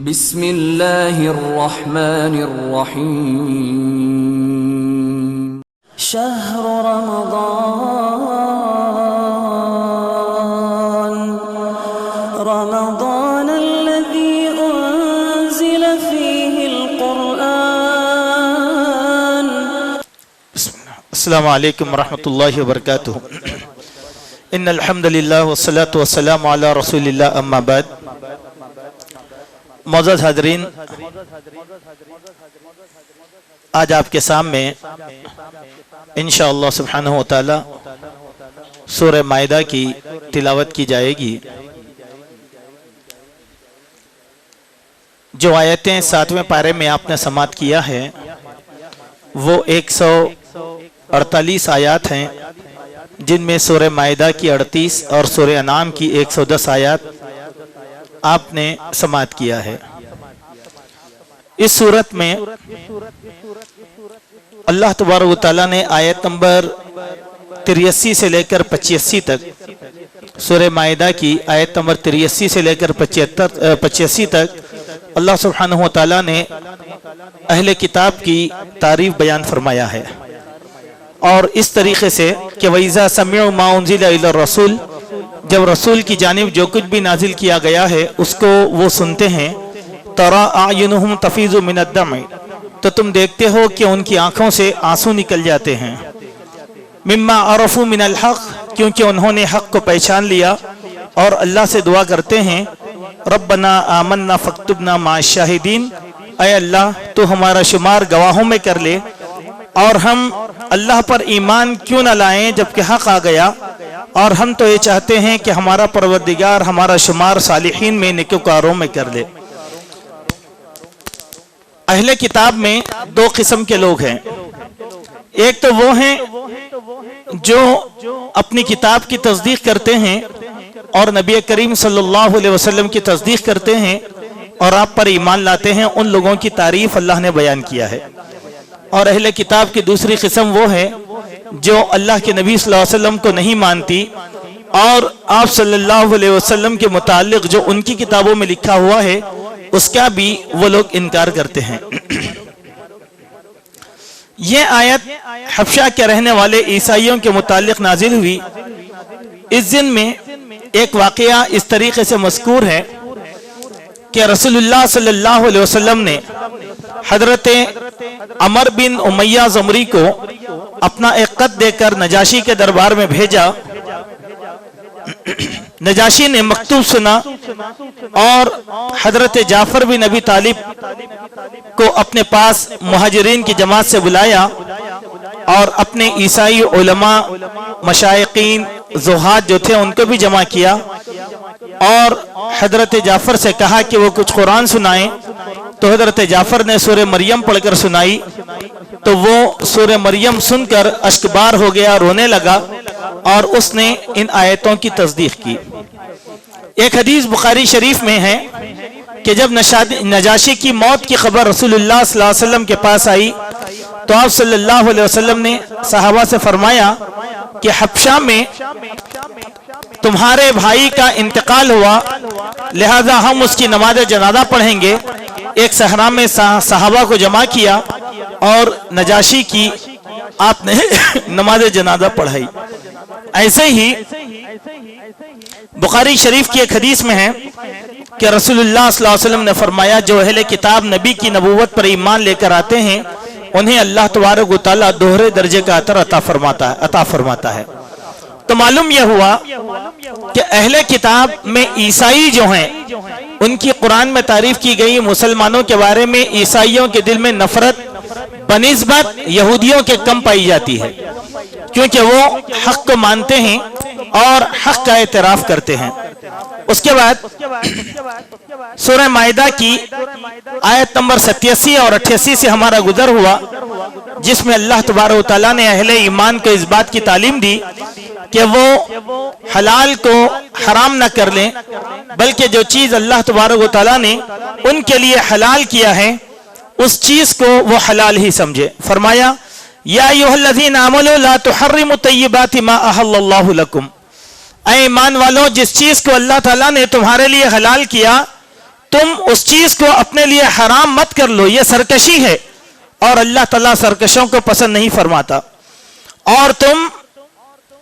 بسم اللہ الرحمن الرحیم شہر رمضان الذي انزل فيه القرآن. السلام علیکم ورحمۃ اللہ وبرکاتہ. ان الحمد للہ والصلاة والسلام علی رسول اللہ، اما بعد. معزز حاضرین، آج آپ کے سامنے انشاءاللہ سبحانہ و تعالی سورہ مائدہ کی تلاوت کی جائے گی. جو آیتیں 7ویں پارے میں آپ نے سماعت کیا ہے وہ 148 آیات ہیں، جن میں سورہ مائدہ کی 38 اور سورہ انعام کی 110 آیات آپ نے سماعت کیا ہے. اس صورت میں اللہ تبارک و تعالیٰ نے آیت نمبر 83 سے لے کر 85 تک، سورہ مائدہ کی آیت نمبر 83 سے لے کر 85 تک اللہ سبحانہ و تعالیٰ نے اہل کتاب کی تعریف بیان فرمایا ہے، اور اس طریقے سے کہ وَإِذَا سَمِعُوا مَا أُنزِلَ إِلَى الرَّسُولِ، جب رسول کی جانب جو کچھ بھی نازل کیا گیا ہے اس کو وہ سنتے ہیں، تَرَىٰ أَعْيُنُهُمْ تَفِيضُ مِنَ الدَّمْعِ، تو تم دیکھتے ہو کہ ان کی آنکھوں سے آنسو نکل جاتے ہیں، مِمَّا عَرَفُوا مِنَ الْحَقِّ، کیونکہ انہوں نے حق کو پہچان لیا، اور اللہ سے دعا کرتے ہیں رَبَّنَا آمَنَّا فَاكْتُبْنَا مَعَ الشَّاهِدِينَ، اے اللہ تو ہمارا شمار گواہوں میں کر لے. اور ہم اللہ پر ایمان کیوں نہ لائیں جبکہ حق آ گیا، اور ہم تو یہ چاہتے ہیں کہ ہمارا پروردگار ہمارا شمار صالحین میں نیکوکاروں میں کر لے. اہل کتاب میں دو قسم کے لوگ ہیں. ایک تو وہ ہیں جو اپنی کتاب کی تصدیق کرتے ہیں اور نبی کریم صلی اللہ علیہ وسلم کی تصدیق کرتے ہیں اور آپ پر ایمان لاتے ہیں. ان لوگوں کی تعریف اللہ نے بیان کیا ہے. اور اہل کتاب کی دوسری قسم وہ ہے جو اللہ کے نبی صلی اللہ علیہ وسلم کو نہیں مانتی اور آپ صلی اللہ علیہ وسلم کے متعلق جو ان کی کتابوں میں لکھا ہوا ہے اس کا بھی وہ لوگ انکار کرتے ہیں. یہ آیت حبشہ کے رہنے والے عیسائیوں کے متعلق نازل ہوئی. اس دن میں ایک واقعہ اس طریقے سے مذکور ہے کہ رسول اللہ صلی اللہ علیہ وسلم نے حضرت عمر بن امیہ زمری کو اپنا ایک خط دے کر نجاشی کے دربار میں بھیجا. نجاشی نے مکتوب سنا اور حضرت جعفر بن ابی طالب کو اپنے پاس مہاجرین کی جماعت سے بلایا اور اپنے عیسائی علماء، مشائقین، زہاد جو تھے ان کو بھی جمع کیا اور حضرت جعفر سے کہا کہ وہ کچھ قرآن سنائیں. تو حضرت جعفر نے سورہ مریم پڑھ کر سنائی تو وہ سورہ مریم سن کر اشکبار ہو گیا، رونے لگا اور اس نے ان آیتوں کی تصدیق کی. ایک حدیث بخاری شریف میں ہے کہ جب نجاشی کی موت کی خبر رسول اللہ صلی اللہ علیہ وسلم کے پاس آئی تو آپ صلی اللہ علیہ وسلم نے صحابہ سے فرمایا کہ حبشہ میں تمہارے بھائی کا انتقال ہوا، لہذا ہم اس کی نماز جنازہ پڑھیں گے. ایک صحرا میں صحابہ کو جمع کیا اور نجاشی کی آپ نے نماز جنازہ پڑھائی. ایسے ہی بخاری شریف کی ایک حدیث میں ہے کہ رسول اللہ صلی اللہ علیہ وسلم نے فرمایا جو اہل کتاب نبی کی نبوت پر ایمان لے کر آتے ہیں انہیں اللہ تبارک و تعالیٰ دوہرے درجے کا اثر عطا فرماتا ہے. تو معلوم یہ ہوا کہ اہل کتاب میں عیسائی جو ہیں ان کی قرآن میں تعریف کی گئی. مسلمانوں کے بارے میں عیسائیوں کے دل میں نفرت بنسبت یہودیوں کے کم پائی جاتی ہے، کیونکہ وہ حق کو مانتے ہیں اور حق کا اعتراف کرتے ہیں. اس کے بعد سورہ مائدہ کی آیت نمبر 87 اور 88 سے ہمارا گزر ہوا، جس میں اللہ تبارک و تعالیٰ نے اہل ایمان کو اس بات کی تعلیم دی کہ وہ حلال کو حرام نہ کر لیں، بلکہ جو چیز اللہ تبارک و تعالیٰ نے ان کے لیے حلال کیا ہے اس چیز کو وہ حلال ہی سمجھے. فرمایا یا ایھا الذین آمنوا لا تحرموا طیبات ما احل اللہ لکم، اے ایمان والو جس چیز کو اللہ تعالیٰ نے تمہارے لیے حلال کیا تم اس چیز کو اپنے لیے حرام مت کر لو، یہ سرکشی ہے اور اللہ تعالیٰ سرکشوں کو پسند نہیں فرماتا۔ اور تم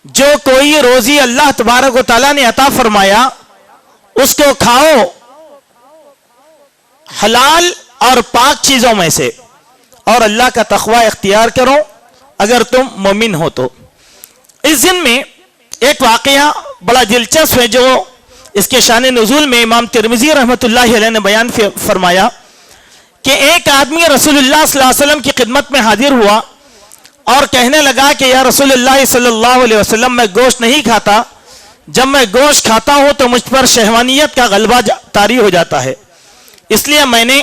جو کوئی روزی اللہ تبارک و تعالیٰ نے عطا فرمایا اس کو کھاؤ حلال اور پاک چیزوں میں سے، اور اللہ کا تقوی اختیار کرو اگر تم مومن ہو تو۔ اس دن میں ایک واقعہ بڑا دلچسپ ہے جو اس کے شان نزول میں امام ترمذی رحمۃ اللہ علیہ نے بیان فرمایا کہ ایک آدمی رسول اللہ صلی اللہ علیہ وسلم کی خدمت میں حاضر ہوا اور کہنے لگا کہ یا رسول اللہ صلی اللہ علیہ وسلم میں گوشت نہیں کھاتا، جب میں گوشت کھاتا ہوں تو مجھ پر شہوانیت کا غلبہ طاری ہو جاتا ہے، اس لیے میں نے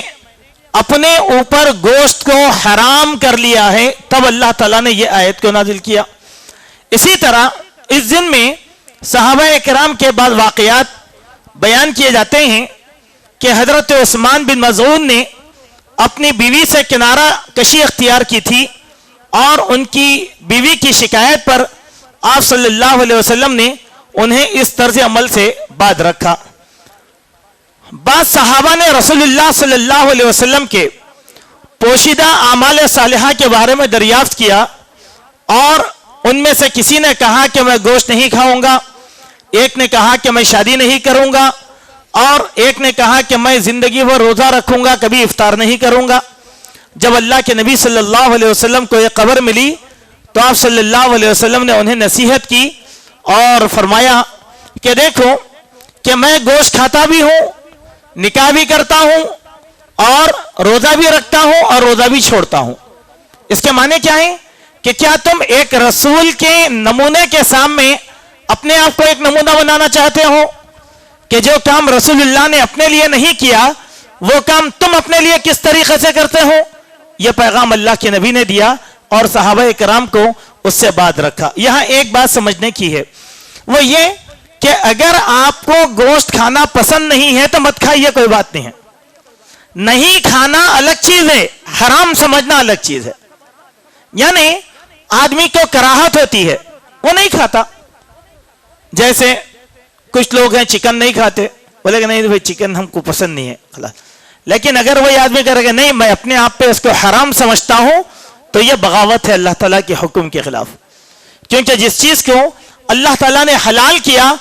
اپنے اوپر گوشت کو حرام کر لیا ہے۔ تب اللہ تعالیٰ نے یہ آیت کو نازل کیا۔ اسی طرح اس دن میں صحابہ کرام کے بعض واقعات بیان کیے جاتے ہیں کہ حضرت عثمان بن مظعون نے اپنی بیوی سے کنارہ کشی اختیار کی تھی اور ان کی بیوی کی شکایت پر آپ صلی اللہ علیہ وسلم نے انہیں اس طرز عمل سے باز رکھا۔ بعض صحابہ نے رسول اللہ صلی اللہ علیہ وسلم کے پوشیدہ اعمال صالحہ کے بارے میں دریافت کیا اور ان میں سے کسی نے کہا کہ میں گوشت نہیں کھاؤں گا، ایک نے کہا کہ میں شادی نہیں کروں گا، اور ایک نے کہا کہ میں زندگی بھر روزہ رکھوں گا، کبھی افطار نہیں کروں گا۔ جب اللہ کے نبی صلی اللہ علیہ وسلم کو یہ خبر ملی تو آپ صلی اللہ علیہ وسلم نے انہیں نصیحت کی اور فرمایا کہ دیکھو کہ میں گوشت کھاتا بھی ہوں، نکاح بھی کرتا ہوں اور روزہ بھی رکھتا ہوں اور روزہ بھی چھوڑتا ہوں۔ اس کے معنی کیا ہے کہ کیا تم ایک رسول کے نمونے کے سامنے اپنے آپ کو ایک نمونہ بنانا چاہتے ہو کہ جو کام رسول اللہ نے اپنے لیے نہیں کیا وہ کام تم اپنے لیے کس طریقے سے کرتے ہو؟ یہ پیغام اللہ کے نبی نے دیا اور صحابہ کرام کو اس سے بات رکھا۔ یہاں ایک بات سمجھنے کی ہے، وہ یہ کہ اگر آپ کو گوشت کھانا پسند نہیں ہے تو مت کھائیے، کوئی بات نہیں ہے۔ نہیں کھانا الگ چیز ہے، حرام سمجھنا الگ چیز ہے۔ یعنی آدمی کو کراہت ہوتی ہے، وہ نہیں کھاتا۔ جیسے کچھ لوگ ہیں چکن نہیں کھاتے، بولے کہ نہیں بھائی چکن ہم کو پسند نہیں ہے خلاص، لیکن اگر وہی آدمی کرے گا نہیں میں اپنے آپ پہ اس کو حرام سمجھتا ہوں تو یہ بغاوت ہے اللہ تعالیٰ کے حکم کے خلاف، کیونکہ جس چیز کو اللہ تعالیٰ نے حلال کیا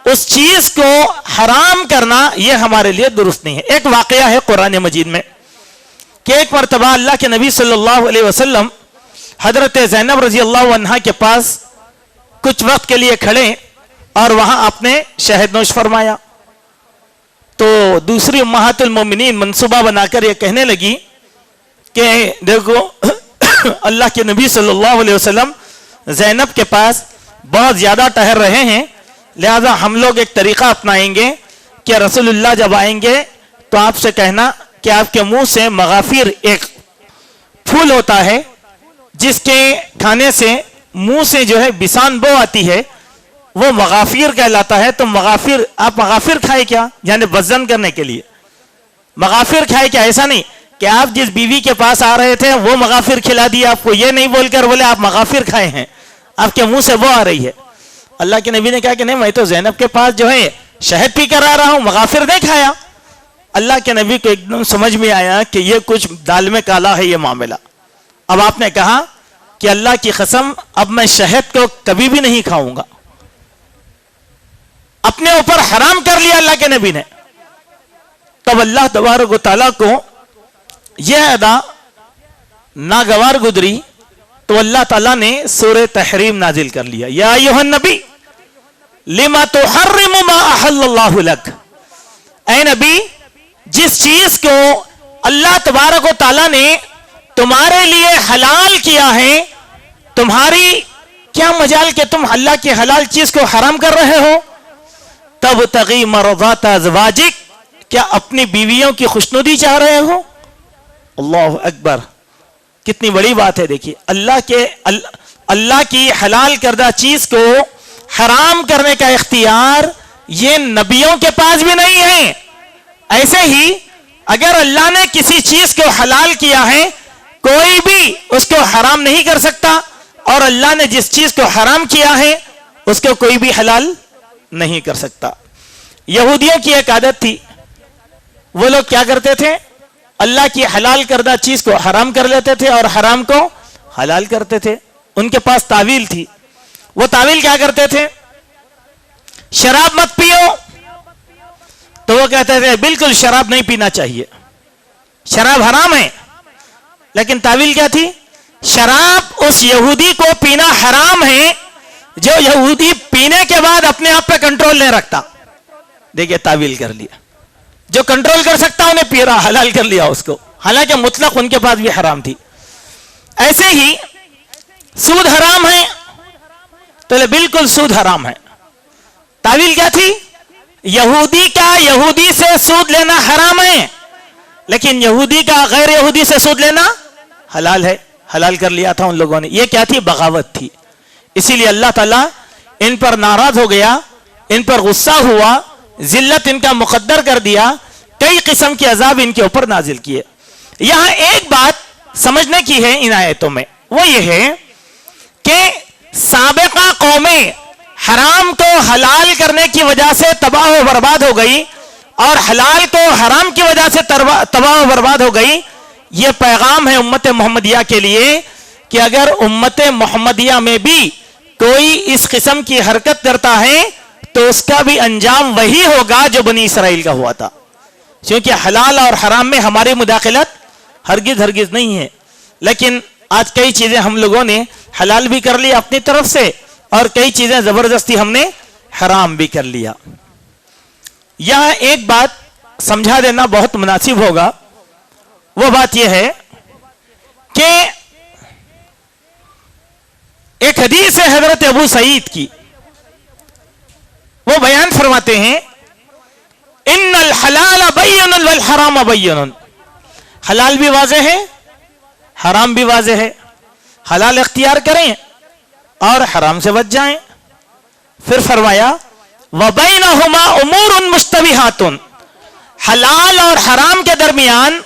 اس چیز کو حرام کرنا یہ ہمارے لیے درست نہیں ہے۔ ایک واقعہ ہے قرآن مجید میں کہ ایک مرتبہ اللہ کے نبی صلی اللہ علیہ وسلم حضرت زینب رضی اللہ عنہا کے پاس کچھ وقت کے لیے کھڑے اور وہاں آپ نے شہد نوش فرمایا تو دوسری امہات المومنین منصوبہ بنا کر یہ کہنے لگی کہ دیکھو اللہ کے نبی صلی اللہ علیہ وسلم زینب کے پاس بہت زیادہ ٹہر رہے ہیں، لہذا ہم لوگ ایک طریقہ اپنائیں گے کہ رسول اللہ جب آئیں گے تو آپ سے کہنا کہ آپ کے منہ سے مغافیر، ایک پھول ہوتا ہے جس کے کھانے سے منہ سے جو ہے بسان بو آتی ہے، وہ مغافیر کہلاتا ہے۔ تو مغافیر، آپ مغافیر کھائے کیا؟ یعنی وزن کرنے کے لیے مغافیر کھائے کیا؟ ایسا نہیں کہ آپ جس بیوی کے پاس آ رہے تھے وہ مغافیر کھلا دیا آپ کو، یہ نہیں بول کر بولے آپ مغافیر کھائے ہیں، آپ کے منہ سے وہ آ رہی ہے۔ اللہ کے نبی نے کہا کہ نہیں میں تو زینب کے پاس جو ہے شہد پی کر آ رہا ہوں، مغافر نہیں کھایا۔ اللہ کے نبی کو ایک دم سمجھ میں آیا کہ یہ کچھ دال میں کالا ہے یہ معاملہ۔ اب آپ نے کہا کہ اللہ کی قسم اب میں شہد کو کبھی بھی نہیں کھاؤں گا، اپنے اوپر حرام کر لیا اللہ کے نبی نے۔ تب اللہ تبارک و تعالیٰ کو یہ ادا ناگوار گزری تو اللہ تعالیٰ نے سورہ تحریم نازل کر لیا، یا ایھا النبی لما تحرم ما احل اللہ لک، اے نبی جس چیز کو اللہ تبارک و تعالیٰ نے تمہارے لیے حلال کیا ہے، تمہاری کیا مجال کہ تم اللہ کی حلال چیز کو حرام کر رہے ہو؟ تبتغی مرضات ازواجک، کیا اپنی بیویوں کی خوشنودی چاہ رہے ہو؟ اللہ اکبر، کتنی بڑی بات ہے۔ دیکھیے اللہ کی حلال کردہ چیز کو حرام کرنے کا اختیار یہ نبیوں کے پاس بھی نہیں ہے۔ ایسے ہی اگر اللہ نے کسی چیز کو حلال کیا ہے کوئی بھی اس کو حرام نہیں کر سکتا، اور اللہ نے جس چیز کو حرام کیا ہے اس کو کوئی بھی حلال نہیں کر سکتا۔ یہودیوں کی ایک عادت تھی، وہ لوگ کیا کرتے تھے؟ اللہ کی حلال کردہ چیز کو حرام کر لیتے تھے اور حرام کو حلال کرتے تھے. ان کے پاس تعویل تھی. وہ تعویل کیا کرتے تھے؟ شراب مت پیو تو وہ کہتے تھے بالکل شراب نہیں پینا چاہیے, شراب حرام ہے. لیکن تعویل کیا تھی؟ شراب اس یہودی کو پینا حرام ہے جو یہودی پینے کے بعد اپنے آپ پہ کنٹرول نہیں رکھتا. دیکھیے تعویل کر لیا. جو کنٹرول کر سکتا انہیں پی رہا, حلال کر لیا اس کو, حالانکہ مطلق ان کے پاس بھی حرام تھی. ایسے ہی سود حرام ہے تو بالکل سود حرام ہے. تعویل کیا تھی؟ یہودی کا یہودی سے سود لینا حرام ہے لیکن یہودی کا غیر یہودی سے سود لینا حلال ہے. حلال کر لیا تھا ان لوگوں نے. یہ کیا تھی؟ بغاوت تھی. اسی لیے اللہ تعالیٰ ان پر ناراض ہو گیا, ان پر غصہ ہوا, ذلت ان کا مقدر کر دیا, کئی قسم کے عذاب ان کے اوپر نازل کیے. یہاں ایک بات سمجھنے کی ہے ان آیتوں میں, وہ یہ ہے کہ سابقہ قومیں حرام کو حلال کرنے کی وجہ سے تباہ و برباد ہو گئی اور حلال کو حرام کی وجہ سے تباہ و برباد ہو گئی. یہ پیغام ہے امت محمدیہ کے لیے کہ اگر امت محمدیہ میں بھی کوئی اس قسم کی حرکت کرتا ہے تو اس کا بھی انجام وہی ہوگا جو بنی اسرائیل کا ہوا تھا. کیونکہ حلال اور حرام میں ہماری مداخلت ہرگز نہیں ہے. لیکن آج کئی چیزیں ہم لوگوں نے حلال بھی کر لیا اپنی طرف سے اور کئی چیزیں زبردستی ہم نے حرام بھی کر لیا. یہاں ایک بات سمجھا دینا بہت مناسب ہوگا. وہ بات یہ ہے کہ ایک حدیث ہے حضرت ابو سعید کی, وہ بیان فرماتے ہیں ان الحلال بین والحرام بین. حلال بھی واضح ہے, حرام بھی واضح ہے. حلال اختیار کریں اور حرام سے بچ جائیں. پھر فرمایا وبینہما امور مشتبہات. حلال اور حرام کے درمیان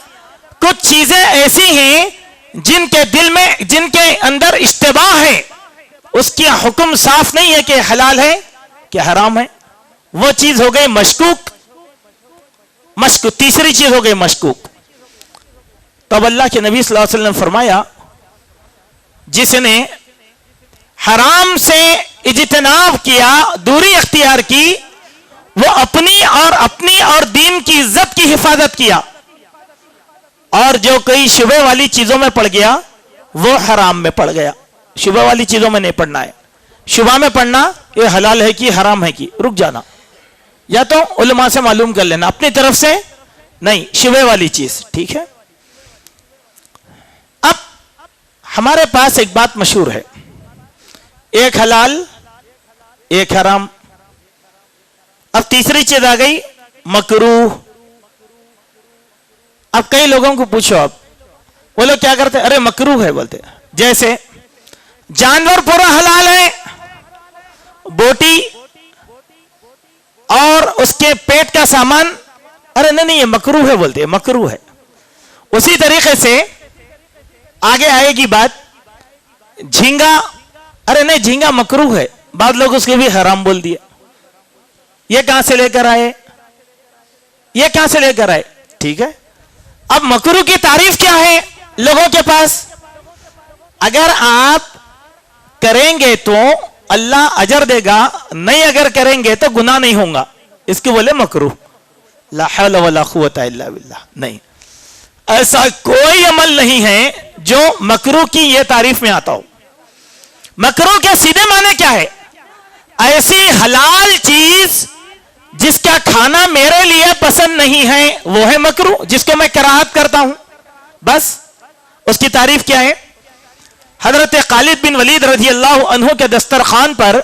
کچھ چیزیں ایسی ہیں جن کے دل میں, جن کے اندر اشتباہ ہے, اس کی حکم صاف نہیں ہے کہ حلال ہے کہ حرام ہے. وہ چیز ہو گئی مشکوک. تیسری چیز ہو گئی مشکوک. تو اب اللہ کے نبی صلی اللہ علیہ وسلم فرمایا جس نے حرام سے اجتناب کیا, دوری اختیار کی, وہ اپنی اور دین کی عزت کی حفاظت کیا. اور جو کوئی شبہ والی چیزوں میں پڑ گیا وہ حرام میں پڑ گیا. شبہ والی چیزوں میں نہیں پڑنا ہے. شبہ میں پڑنا یہ حلال ہے کہ حرام ہے کہ رک جانا, یا تو علماء سے معلوم کر لینا, اپنی طرف سے نہیں. شبہ والی چیز ٹھیک ہے. اب ہمارے پاس ایک بات مشہور ہے, ایک حلال ایک حرام. اب تیسری چیز آ گئی مکروہ. اب کئی لوگوں کو پوچھو, اب وہ لوگ کیا کرتے, ارے مکروہ ہے بولتے. جیسے جانور پورا حلال ہے, بوٹی اور اس کے پیٹ کا سامان, ارے نہیں یہ مکروہ ہے بولتے, مکروہ ہے. اسی طریقے سے آگے آئے گی بات جھینگا, ارے نہیں جھینگا مکروہ ہے, بعض لوگ اس کے بھی حرام بول دیا. یہ کہاں سے لے کر آئے, یہ کہاں سے لے کر آئے؟ ٹھیک ہے. اب مکروہ کی تعریف کیا ہے لوگوں کے پاس؟ اگر آپ کریں گے تو اللہ اجر دے گا, نہیں اگر کریں گے تو گناہ نہیں ہوگا, اس کو بولے مکروہ. لا حول ولا قوت الا باللہ. نہیں, ایسا کوئی عمل نہیں ہے جو مکروہ کی یہ تعریف میں آتا ہو. مکروہ کے سیدھے معنی کیا ہے؟ ایسی حلال چیز جس کا کھانا میرے لیے پسند نہیں ہے وہ ہے مکروہ, جس کو میں کراہت کرتا ہوں. بس اس کی تعریف کیا ہے؟ حضرت خالد بن ولید رضی اللہ عنہ کے دسترخوان پر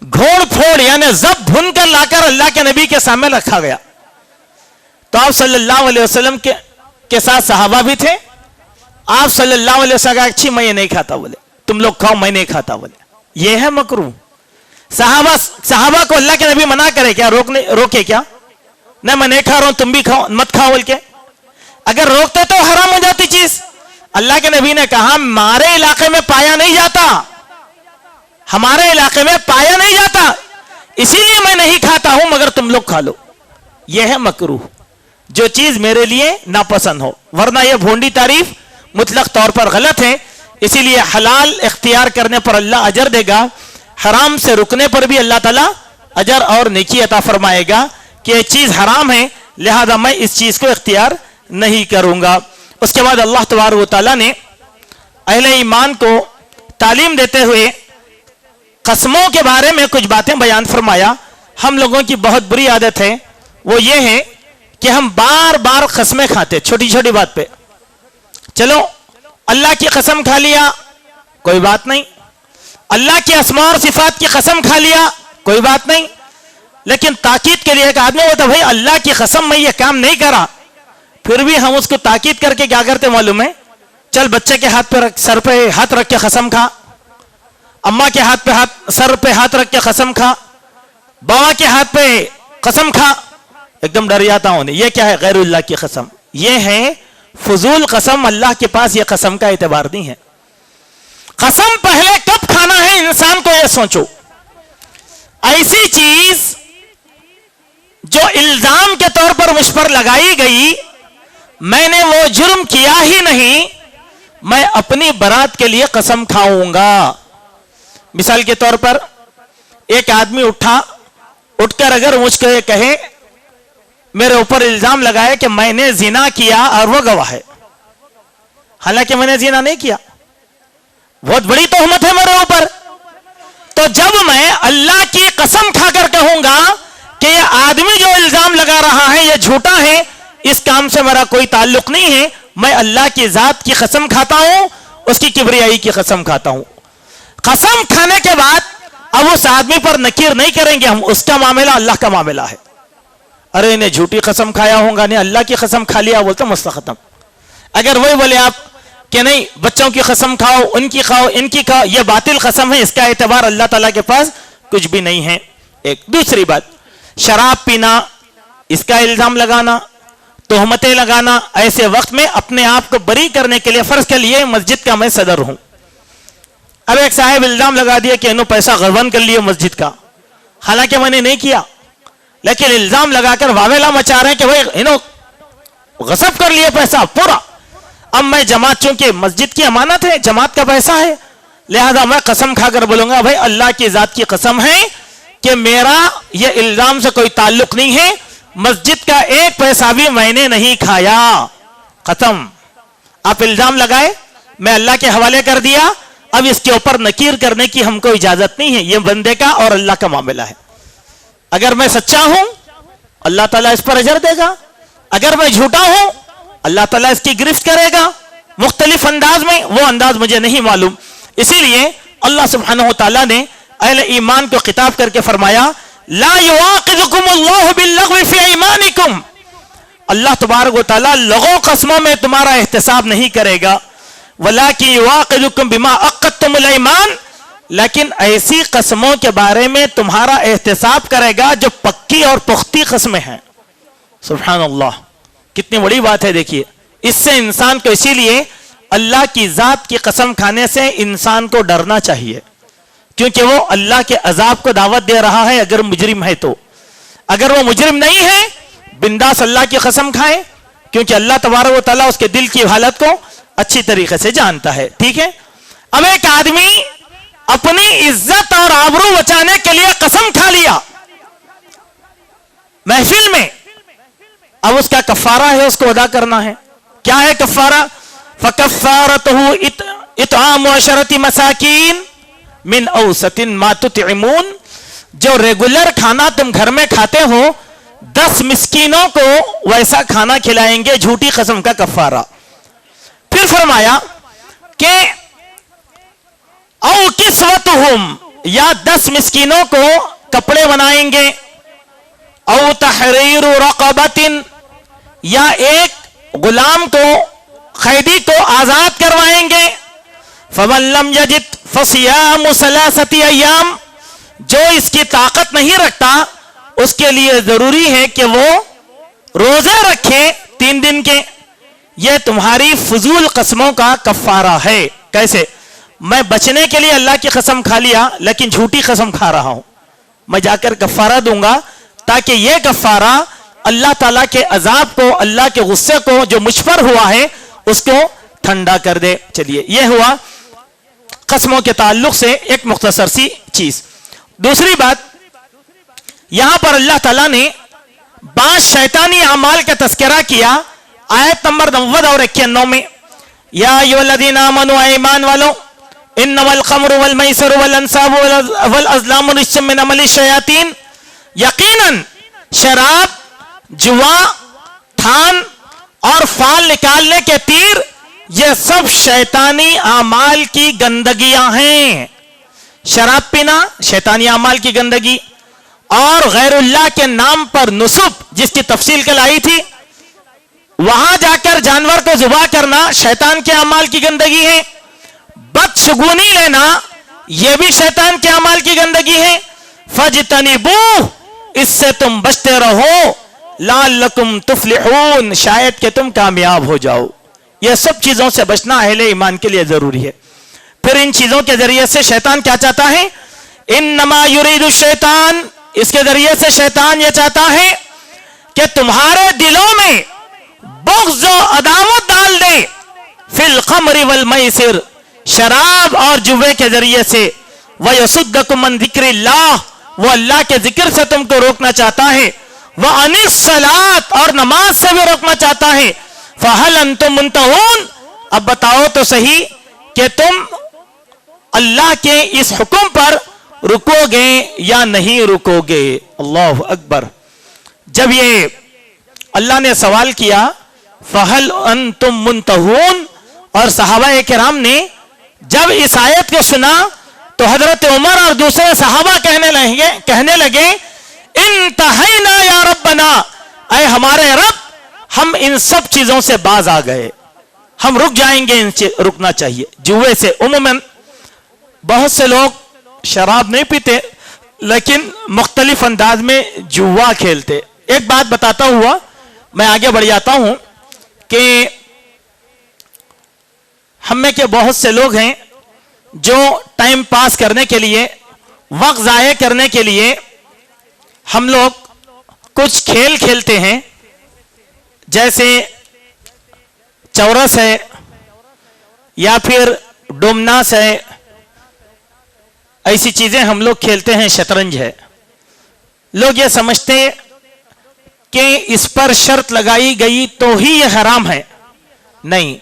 گھوڑ پھوڑ یعنی زب بھن کر لا کر اللہ کے نبی کے سامنے رکھا گیا. تو آپ صلی اللہ علیہ وسلم کے ساتھ صحابہ بھی تھے. آپ صلی اللہ علیہ وسلم کہا اچھی میں یہ نہیں کھاتا, بولے تم لوگ کھاؤ میں نہیں کھاتا, بولے یہ ہے مکروہ. صحابہ کو اللہ کے نبی منع کرے کیا, روکے کیا؟ نہیں میں نہیں کھا رہا ہوں تم بھی کھاؤ, مت کھاؤ بول کے. اگر روکتے تو حرام ہو جاتی چیز. اللہ کے نبی نے کہا ہمارے علاقے میں پایا نہیں جاتا, ہمارے علاقے میں پایا نہیں جاتا, اسی لیے میں نہیں کھاتا ہوں مگر تم لوگ کھا لو. یہ ہے مکروہ، جو چیز میرے لیے ناپسند ہو، ورنہ یہ بھونڈی تعریف مطلق طور پر غلط ہے۔ اسی لیے حلال اختیار کرنے پر اللہ اجر دے گا، حرام سے رکنے پر بھی اللہ تعالیٰ اجر اور نیکی عطا فرمائے گا کہ یہ چیز حرام ہے لہذا میں اس چیز کو اختیار نہیں کروں گا۔ اس کے بعد اللہ تبارک و تعالیٰ نے اہل ایمان کو تعلیم دیتے ہوئے قسموں کے بارے میں کچھ باتیں بیان فرمایا۔ ہم لوگوں کی بہت بری عادت ہے، وہ یہ ہے کہ ہم بار بار قسمیں کھاتے چھوٹی چھوٹی بات پہ۔ چلو اللہ کی قسم کھا لیا کوئی بات نہیں، اللہ کے اسماء اور صفات کی قسم کھا لیا کوئی بات نہیں، لیکن تاکید کے لیے ایک آدمی ہوتا بھائی اللہ کی قسم میں یہ کام نہیں کرا، پھر بھی ہم اس کو تاکید کر کے کیا کرتے معلوم ہے؟ چل بچے کے ہاتھ پہ سر پہ ہاتھ رکھ کے قسم کھا، اماں کے ہاتھ پہ سر پہ ہاتھ رکھ کے قسم کھا، بابا کے ہاتھ پہ قسم کھا، ایک دم ڈر جاتا ہوں۔ یہ کیا ہے؟ غیر اللہ کی قسم، یہ ہے فضول قسم، اللہ کے پاس یہ قسم کا اعتبار نہیں ہے۔ قسم پہلے کب کھانا ہے انسان کو یہ سوچو۔ ایسی چیز جو الزام کے طور پر مجھ پر لگائی گئی، میں نے وہ جرم کیا ہی نہیں، میں اپنی برات کے لیے قسم کھاؤں گا۔ مثال کے طور پر ایک آدمی اٹھ کر اگر مجھ کو یہ کہے، میرے اوپر الزام لگائے کہ میں نے زنا کیا اور وہ گواہ ہے، حالانکہ میں نے زنا نہیں کیا، بہت بڑی تہمت ہے میرے اوپر، تو جب میں اللہ کی قسم کھا کر کہوں گا کہ یہ آدمی جو الزام لگا رہا ہے یہ جھوٹا ہے، اس کام سے میرا کوئی تعلق نہیں ہے، میں اللہ کی ذات کی قسم کھاتا ہوں، اس کی کبریائی کی قسم کھاتا ہوں۔ قسم کھانے کے بعد اب اس آدمی پر نکیر نہیں کریں گے ہم، اس کا معاملہ اللہ کا معاملہ ہے۔ ارے انہیں جھوٹی قسم کھایا ہوں گا، نہیں اللہ کی قسم کھا لیا بولتا مسئلہ ختم۔ اگر وہی بولے آپ کہ نہیں بچوں کی قسم کھاؤ، ان کی کھاؤ، ان کی کھاؤ، یہ باطل قسم ہے، اس کا اعتبار اللہ تعالیٰ کے پاس کچھ بھی نہیں ہے۔ ایک دوسری بات، شراب پینا، اس کا الزام لگانا، تہمتیں لگانا، ایسے وقت میں اپنے آپ کو بری کرنے کے لیے، فرض کے لیے مسجد کا میں صدر ہوں، اب ایک صاحب الزام لگا دیا کہ انہوں پیسہ غربان کر لیے مسجد کا، حالانکہ میں نے نہیں کیا، لیکن الزام لگا کر واویلا مچا رہے ہیں کہ بھائی انہوں غصب کر لیے پیسہ پورا۔ اب میں جماعت، چونکہ مسجد کی امانت ہے، جماعت کا پیسہ ہے، لہذا میں قسم کھا کر بولوں گا بھائی اللہ کی ذات کی قسم ہے کہ میرا یہ الزام سے کوئی تعلق نہیں ہے، مسجد کا ایک پیسہ بھی میں نے نہیں کھایا، ختم۔ آپ الزام لگائے، میں اللہ کے حوالے کر دیا، اب اس کے اوپر نکیر کرنے کی ہم کو اجازت نہیں ہے، یہ بندے کا اور اللہ کا معاملہ ہے۔ اگر میں سچا ہوں اللہ تعالیٰ اس پر اجر دے گا، اگر میں جھوٹا ہوں اللہ تعالیٰ اس کی گرفت کرے گا مختلف انداز میں، وہ انداز مجھے نہیں معلوم۔ اسی لیے اللہ سبحانہ و تعالیٰ نے اہل ایمان کو خطاب کر کے فرمایا لا یواخذکم اللہ باللغو فی ایمانکم، اللہ تبارک و تعالیٰ لغو قسموں میں تمہارا احتساب نہیں کرے گا، ولکن یواخذکم بما عقدتم الایمان، لیکن ایسی قسموں کے بارے میں تمہارا احتساب کرے گا جو پکی اور پختی قسمیں ہیں۔ سبحان اللہ، کتنی بڑی بات ہے۔ دیکھیے اس سے انسان کو، اسی لیے اللہ کی ذات کی قسم کھانے سے انسان کو ڈرنا چاہیے، کیونکہ وہ اللہ کے عذاب کو دعوت دے رہا ہے اگر مجرم ہے تو۔ اگر وہ مجرم نہیں ہے بنداس اللہ کی قسم کھائے، کیونکہ اللہ تبارک و تعالیٰ اس کے دل کی حالت کو اچھی طریقے سے جانتا ہے۔ ٹھیک ہے، اب ایک آدمی اپنی عزت اور آبرو بچانے کے لیے قسم کھا لیا محفل میں، اب اس کا کفارہ ہے، اس کو ادا کرنا ہے۔ کیا ہے کفارہ؟ فَكَفَّارَتُهُ اطعام 10 مساکین من اوسط ما تطعمون، جو ریگولر کھانا تم گھر میں کھاتے ہو 10 مسکینوں کو ویسا کھانا کھلائیں گے، جھوٹی قسم کا کفارہ۔ پھر فرمایا کہ او کسوتہم، یا 10 مسکینوں کو کپڑے بنائیں گے، او تحریر رقبۃ، یا ایک غلام کو، قیدی کو آزاد کروائیں گے۔ فمن لم یجد فصیام 3 ایام، جو اس کی طاقت نہیں رکھتا اس کے لیے ضروری ہے کہ وہ روزے رکھے 3 دن کے۔ یہ تمہاری فضول قسموں کا کفارہ ہے۔ کیسے؟ میں بچنے کے لیے اللہ کی قسم کھا لیا لیکن جھوٹی قسم کھا رہا ہوں، میں جا کر کفارہ دوں گا تاکہ یہ کفارہ اللہ تعالیٰ کے عذاب کو, اللہ کے غصے کو جو مجھ پر ہوا ہے اس کو ٹھنڈا کر دے. چلیے, یہ ہوا قسموں کے تعلق سے ایک مختصر سی چیز. دوسری بات, یہاں پر اللہ تعالیٰ نے 5 شیطانی اعمال کا تذکرہ کیا آیت نمبر 90 اور 91 میں. یا ایھا الذین آمنوا, ایمان والو, انما الخمر والمیسر والانصاب والازلام رجس من عمل الشیاطین, یقیناً شراب, جوا, تھان اور فال نکالنے کے تیر یہ سب شیطانی اعمال کی گندگیاں ہیں. شراب پینا شیطانی اعمال کی گندگی, اور غیر اللہ کے نام پر نسب جس کی تفصیل کل آئی تھی, وہاں جا کر جانور کو ذبح کرنا شیطان کے اعمال کی گندگی ہے. بدشگونی لینا یہ بھی شیطان کے اعمال کی گندگی ہے. فاجتنبوہ, اس سے تم بچتے رہو, لعلکم تفلحون, شاید کہ تم کامیاب ہو جاؤ. یہ سب چیزوں سے بچنا اہل ایمان کے لیے ضروری ہے. پھر ان چیزوں کے ذریعے سے شیطان کیا چاہتا ہے؟ انما یرید الشیطان, اس کے ذریعے سے شیطان یہ چاہتا ہے کہ تمہارے دلوں میں بغض و عداوت ڈال دے فی الخمر والمیسر, شراب اور جوے کے ذریعے سے. وَيَصُدَّكُمْ عَنْ ذِكْرِ اللَّهِ, وہ اللہ کے ذکر سے تم کو روکنا چاہتا ہے. وَعَنِ الصَّلَاةِ, اور نماز سے بھی روکنا چاہتا ہے. فَهَلْ أَنْتُمْ مُنْتَهُونَ, اب بتاؤ تو صحیح کہ تم اللہ کے اس حکم پر رکو گے یا نہیں رکو گے. اللہ اکبر. جب یہ اللہ نے سوال کیا فَهَلْ أَنْتُمْ مُنْتَهُونَ, اور صحابہ کرام نے جب اس آیت کو سنا تو حضرت عمر اور دوسرے صحابہ کہنے لگے انتہینا یا ربنا, اے ہمارے رب, ہم ان سب چیزوں سے باز آ گئے, ہم رک جائیں گے, ان سے رکنا چاہیے. جوے سے عموماً بہت سے لوگ شراب نہیں پیتے لیکن مختلف انداز میں جوا کھیلتے. ایک بات بتاتا ہوا میں آگے بڑھ جاتا ہوں کہ ہم میں کے بہت سے لوگ ہیں جو ٹائم پاس کرنے کے لیے, وقت ضائع کرنے کے لیے ہم لوگ کچھ کھیل کھیلتے ہیں, جیسے چورس ہے یا پھر ڈومناس ہے, ایسی چیزیں ہم لوگ کھیلتے ہیں. شطرنج ہے, لوگ یہ سمجھتے کہ اس پر شرط لگائی گئی تو ہی یہ حرام ہے. نہیں,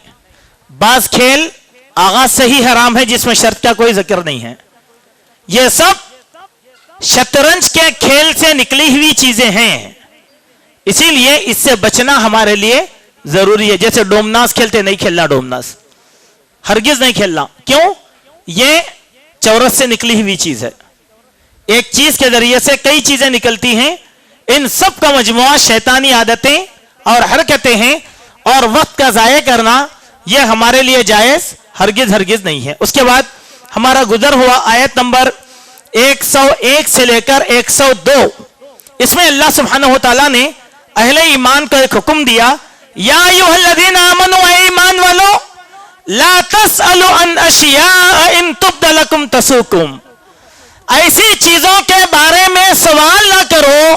بعض کھیل آغاز سے ہی حرام ہے جس میں شرط کا کوئی ذکر نہیں ہے. یہ سب شطرنج کے کھیل سے نکلی ہوئی چیزیں ہیں, اسی لیے اس سے بچنا ہمارے لیے ضروری ہے. جیسے ڈومناس کھیلتے, نہیں کھیلنا ڈومناس, ہرگز نہیں کھیلنا. کیوں؟ یہ چورس سے نکلی ہوئی چیز ہے. ایک چیز کے ذریعے سے کئی چیزیں نکلتی ہیں, ان سب کا مجموعہ شیطانی عادتیں اور حرکتیں ہیں, اور وقت کا ضائع کرنا یہ ہمارے لیے جائز ہرگز نہیں ہے. اس کے بعد ہمارا گزر ہوا آیت نمبر 101 سے لے کر 102, اس میں اللہ سبحانہ وتعالی نے اہل ایمان کو ایک حکم دیا, یا ایھا الذین آمنوا, اے ایمان والو, لا تسألوا عن اشیاء ان تبد لکم تسؤکم, ایسی چیزوں کے بارے میں سوال نہ کرو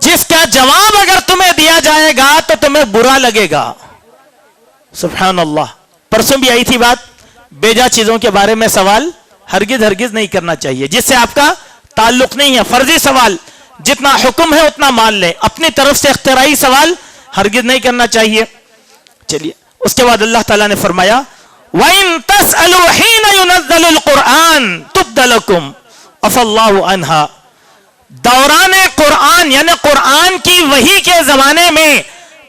جس کا جواب اگر تمہیں دیا جائے گا تو تمہیں برا لگے گا. سبحان اللہ. پرسوں بھی آئی تھی بات, بیجا چیزوں کے بارے میں سوال ہرگز نہیں کرنا چاہیے جس سے آپ کا تعلق نہیں ہے. فرضی سوال جتنا حکم ہے اتنا مان لیں, اپنی طرف سے اختراعی سوال ہرگز نہیں کرنا چاہیے. چلیے, اس کے بعد اللہ تعالیٰ نے فرمایا وَإِن تَسْأَلُوا حِينَ يُنَزَّلُ الْقُرْآنِ تُبْدَ لَكُمْ عَفَا اللَّهُ عَنْهَا, دوران قرآن یعنی قرآن کی وحی کے زمانے میں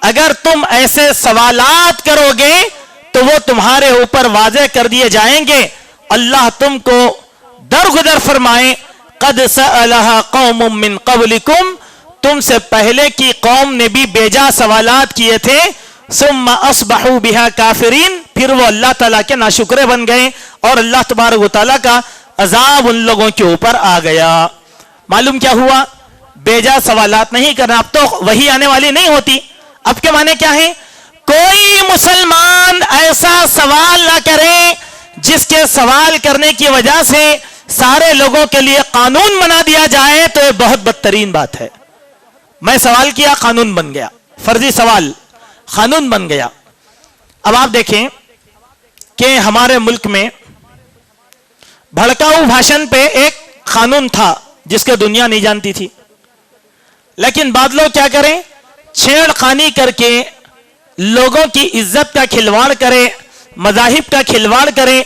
اگر تم ایسے سوالات کرو گے تو وہ تمہارے اوپر واضح کر دیے جائیں گے. اللہ تم کو درگزر فرمائے, قد سألها قوم من قبلکم, تم سے پہلے کی قوم نے بھی بیجا سوالات کیے تھے. ثم اصبحوا بها کافرین, پھر وہ اللہ تعالیٰ کے ناشکرے بن گئے اور اللہ تبارک و تعالیٰ کا عذاب ان لوگوں کے اوپر آ گیا. معلوم کیا ہوا؟ بیجا سوالات نہیں کرنا. اب تو وہی آنے والی نہیں ہوتی. اب کے معنی کیا ہے؟ کوئی مسلمان ایسا سوال نہ کرے جس کے سوال کرنے کی وجہ سے سارے لوگوں کے لیے قانون بنا دیا جائے, تو یہ بہت بدترین بات ہے. میں سوال کیا، قانون بن گیا، فرضی سوال قانون بن گیا۔ اب آپ دیکھیں کہ ہمارے ملک میں بھڑکاؤ بھاشن پہ ایک قانون تھا جس کو دنیا نہیں جانتی تھی، لیکن بعض لوگ کیا کریں، چھیڑ خانی کر کے لوگوں کی عزت کا کھلواڑ کرے، مذاہب کا کھلواڑ کرے،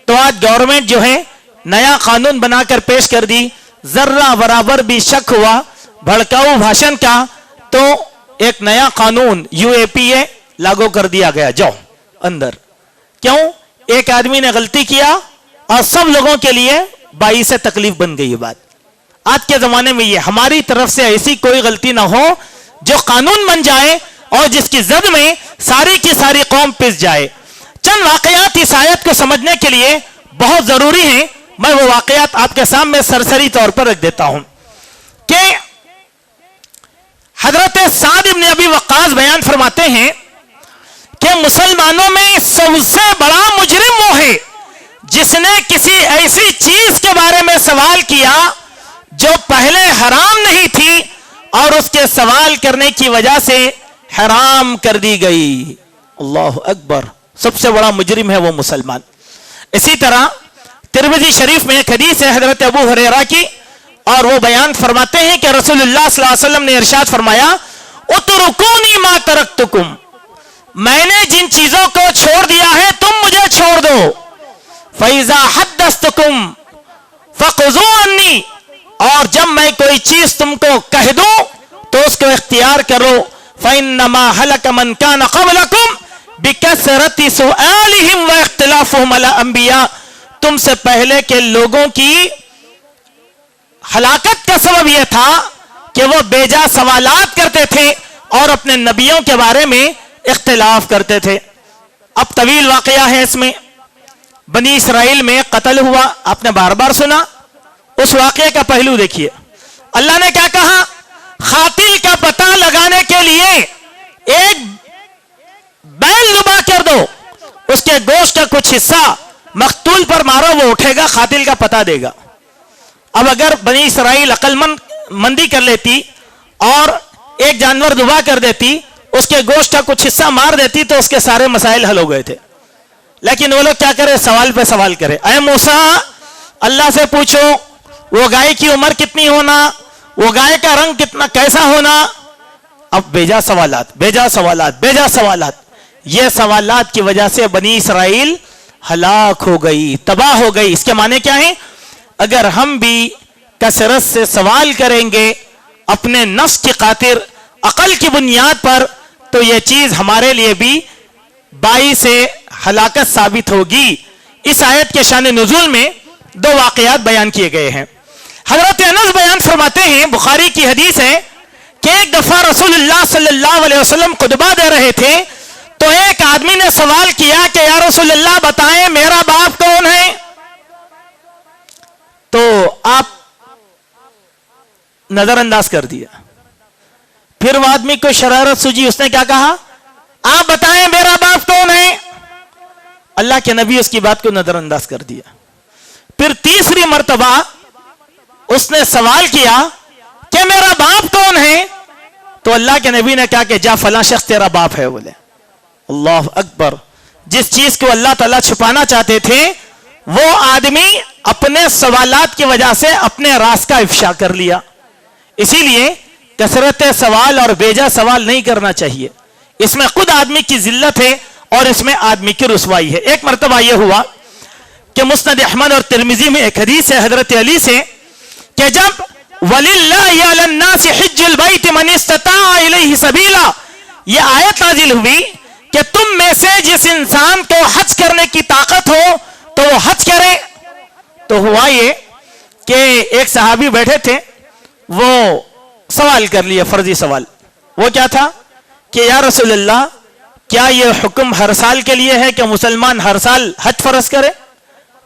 تو آج گورنمنٹ جو ہے نیا قانون بنا کر پیش کر دی، ذرہ برابر بھی شک ہوا بھڑکاؤ بھاشن کا تو ایک نیا قانون UAPA لاگو کر دیا گیا، جاؤ اندر۔ کیوں؟ ایک آدمی نے غلطی کیا اور سب لوگوں کے لیے باعث تکلیف بن گئی یہ بات۔ آج کے زمانے میں یہ ہماری طرف سے ایسی کوئی غلطی نہ ہو جو قانون بن جائے اور جس کی زد میں ساری کی ساری قوم پس جائے۔ چند واقعات اس آیت کو سمجھنے کے لیے بہت ضروری ہیں، میں وہ واقعات آپ کے سامنے سرسری طور پر رکھ دیتا ہوں کہ حضرت سعد بن ابی وقاص بیان فرماتے ہیں کہ مسلمانوں میں سب سے بڑا مجرم وہ ہے جس نے کسی ایسی چیز کے بارے میں سوال کیا جو پہلے حرام نہیں تھی اور اس کے سوال کرنے کی وجہ سے حرام کر دی گئی۔ اللہ اکبر، سب سے بڑا مجرم ہے وہ مسلمان۔ اسی طرح ترمذی شریف میں ایک حدیث ہے حضرت ابو ہریرہ کی، اور وہ بیان فرماتے ہیں کہ رسول اللہ صلی اللہ علیہ وسلم نے ارشاد فرمایا، اترکونی ما ترکتکم، میں نے جن چیزوں کو چھوڑ دیا ہے تم مجھے چھوڑ دو، فَإِذَا حَدَّثْتُكُمْ فَخُذُوا عَنِّي، اور جب میں کوئی چیز تم کو کہہ دوں تو اس کو اختیار کرو، فَإِنَّمَا هَلَكَ مَنْ كَانَ قَبْلَكُمْ بِكَثْرَةِ سُؤَالِهِمْ وَاخْتِلَافِهِمْ عَلَى الْأَنْبِيَاءِ، تم سے پہلے کے لوگوں کی ہلاکت کا سبب یہ تھا کہ وہ بے جا سوالات کرتے تھے اور اپنے نبیوں کے بارے میں اختلاف کرتے تھے۔ اب طویل واقعہ ہے اس میں، بنی اسرائیل میں قتل ہوا، آپ نے بار بار سنا، اس واقعے کا پہلو دیکھیے۔ اللہ نے کیا کہا؟ قاتل کا پتہ لگانے کے لیے ایک بیل ذبح کر دو، اس کے گوشت کا کچھ حصہ مقتول پر مارو، وہ اٹھے گا، قاتل کا پتہ دے گا۔ اب اگر بنی اسرائیل عقل مندی کر لیتی اور ایک جانور ذبح کر دیتی، اس کے گوشت کا کچھ حصہ مار دیتی تو اس کے سارے مسائل حل ہو گئے تھے، لیکن وہ لوگ کیا کرے؟ سوال پہ سوال کرے۔ اے موسیٰ، اللہ سے پوچھو وہ گائے کی عمر کتنی ہونا، وہ گائے کا رنگ کتنا کیسا ہونا۔ اب بیجا سوالات، بیجا سوالات، بیجا سوالات، یہ سوالات کی وجہ سے بنی اسرائیل ہلاک ہو گئی، تباہ ہو گئی۔ اس کے معنی کیا ہیں؟ اگر ہم بھی کثرت سے سوال کریں گے اپنے نفس کی خاطر، عقل کی بنیاد پر، تو یہ چیز ہمارے لیے بھی باعث ہلاکت ثابت ہوگی۔ اس آیت کے شان نزول میں دو واقعات بیان کیے گئے ہیں۔ حضرت انس بیان فرماتے ہیں، بخاری کی حدیث ہے کہ ایک دفعہ رسول اللہ صلی اللہ علیہ وسلم خطبہ دے رہے تھے تو ایک آدمی نے سوال کیا کہ یا رسول اللہ بتائیں میرا باپ کون ہے؟ تو آپ نظر انداز کر دیا۔ پھر وہ آدمی کو شرارت سوجی، اس نے کیا کہا؟ آپ بتائیں میرا باپ کون ہے؟ اللہ کے نبی اس کی بات کو نظر انداز کر دیا۔ پھر تیسری مرتبہ اس نے سوال کیا کہ میرا باپ کون ہے؟ تو اللہ کے نبی نے کہا کہ جا فلاں شخص تیرا باپ ہے۔ بولے اللہ اکبر، جس چیز کو اللہ تعالیٰ چھپانا چاہتے تھے وہ آدمی اپنے سوالات کی وجہ سے اپنے راز کا افشا کر لیا۔ اسی لیے کثرت سوال اور بیجا سوال نہیں کرنا چاہیے، اس میں خود آدمی کی ذلت ہے اور اس میں آدمی کی رسوائی ہے۔ ایک مرتبہ یہ ہوا کہ مسند احمد اور ترمذی میں ایک حدیث ہے حضرت علی سے کہ جب وَلِلَّهِ عَلَى النَّاسِ حِجُّ الْبَيْتِ مَنِ اسْتَطَاعَ إِلَيْهِ سَبِيلًا، یہ آیت نازل ہوئی کہ تم میں سے جس انسان کو حج کرنے کی طاقت ہو تو وہ حج کرے۔ تو ہوا یہ کہ ایک صحابی بیٹھے تھے، وہ سوال کر لیا، فرضی سوال۔ وہ کیا تھا کہ یا رسول اللہ کیا یہ حکم ہر سال کے لیے ہے کہ مسلمان ہر سال حج فرض کرے،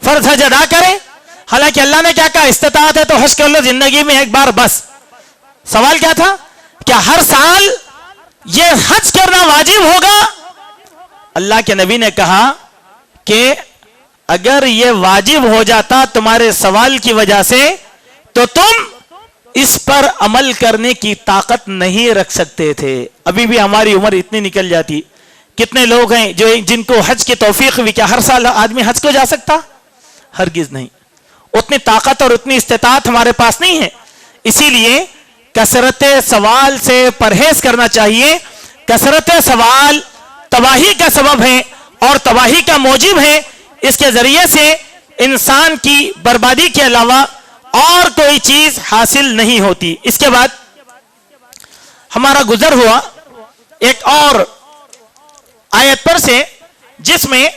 فرض حج ادا کرے؟ حالانکہ اللہ نے کیا کہا؟ استطاعت ہے تو حج کر لو زندگی میں ایک بار بس۔ سوال کیا تھا؟ کیا ہر سال یہ حج کرنا واجب ہوگا؟ اللہ کے نبی نے کہا کہ اگر یہ واجب ہو جاتا تمہارے سوال کی وجہ سے تو تم اس پر عمل کرنے کی طاقت نہیں رکھ سکتے تھے. ابھی بھی ہماری عمر اتنی نکل جاتی. کتنے لوگ ہیں جن کو حج کی توفیق ہوئی؟ کیا ہر سال آدمی حج کو جا سکتا؟ ہرگز نہیں. اتنی طاقت اور اتنی استطاعت ہمارے پاس نہیں ہے. اسی لیے کثرت سوال سے پرہیز کرنا چاہیے. کثرت سوال تباہی کا سبب ہے اور تباہی کا موجب ہے. اس کے ذریعے سے انسان کی بربادی کے علاوہ اور کوئی چیز حاصل نہیں ہوتی. اس کے بعد ہمارا گزر ہوا ایک اور آیت پر سے، جس میں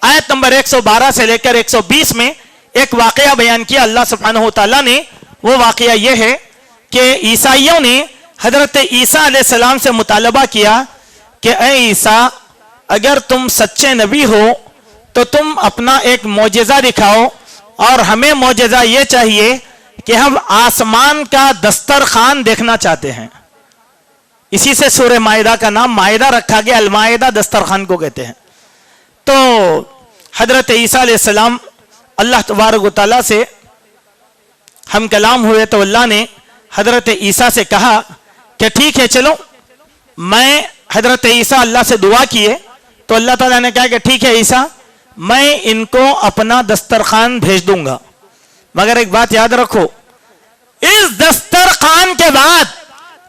آیت نمبر 112 سے لے کر 120 میں ایک واقعہ بیان کیا اللہ سبحانہ و تعالیٰ نے. وہ واقعہ یہ ہے کہ عیسائیوں نے حضرت عیسیٰ علیہ السلام سے مطالبہ کیا کہ اے عیسیٰ، اگر تم سچے نبی ہو تو تم اپنا ایک معجزہ دکھاؤ، اور ہمیں معجزہ یہ چاہیے کہ ہم آسمان کا دسترخوان دیکھنا چاہتے ہیں. اسی سے سورہ مائدہ کا نام مائدہ رکھا گیا. المائدہ دسترخوان کو کہتے ہیں. تو حضرت عیسیٰ علیہ السلام اللہ تبارک و تعالیٰ سے ہم کلام ہوئے تو اللہ نے حضرت عیسیٰ سے کہا کہ ٹھیک ہے چلو. میں حضرت عیسیٰ اللہ سے دعا کیے تو اللہ تعالیٰ نے کہا کہ ٹھیک ہے عیسیٰ، میں ان کو اپنا دسترخوان بھیج دوں گا، مگر ایک بات یاد رکھو، اس دسترخوان کے بعد